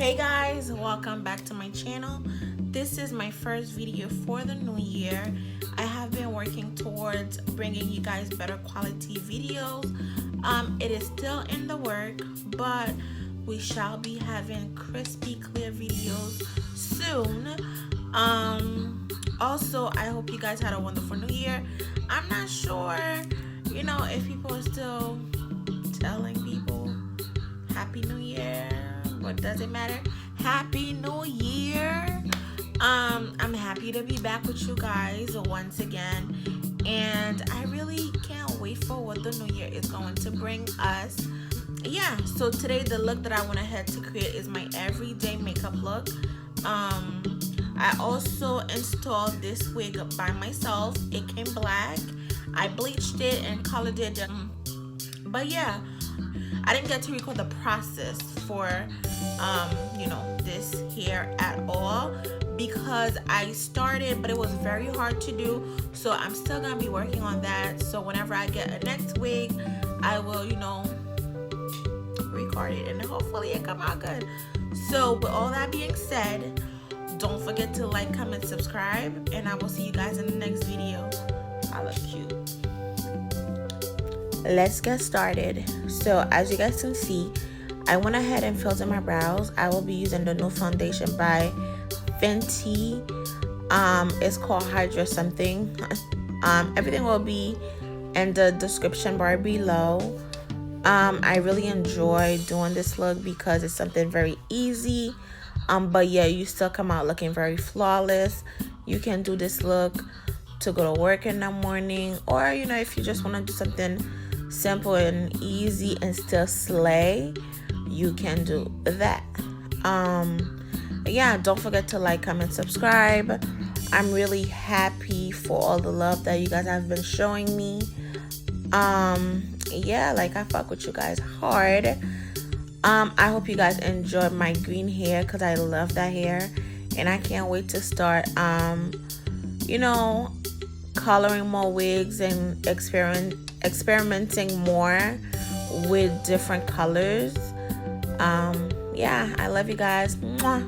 Hey guys, welcome back to my channel. This is my first video for the new year. I have been working towards bringing you guys better quality videos. It is still in the work, but we shall be having crispy clear videos soon. Also, I hope you guys had a wonderful new year. I'm not sure, if people are still telling people Happy New Year. What does it matter? Happy New Year. I'm happy to be back with you guys once again, and I really can't wait for what the new year is going to bring us. Yeah, so today the look that I went ahead to create is my everyday makeup look. I also installed this wig by myself. It came black. I bleached it and colored it. But yeah, I didn't get to record the process for this hair at all because I started, but it was very hard to do. So I'm still gonna be working on that. So whenever I get a next wig, I will, record it and hopefully it come out good. So with all that being said, don't forget to like, comment, subscribe, and I will see you guys in the next video. I look cute. Let's get started. So as you guys can see, I went ahead and filled in my brows. I will be using the new foundation by Fenty. It's called Hydra something. Everything will be in the description bar below. I really enjoy doing this look because it's something very easy. But yeah, you still come out looking very flawless. You can do this look to go to work in the morning, or if you just want to do something simple and easy and still slay, you can do that. Yeah, don't forget to like, comment, subscribe. I'm really happy for all the love that you guys have been showing me. Yeah, like I fuck with you guys hard. I hope you guys enjoyed my green hair because I love that hair, and I can't wait to start coloring more wigs and experimenting more with different colors. Yeah, I love you guys. Mwah.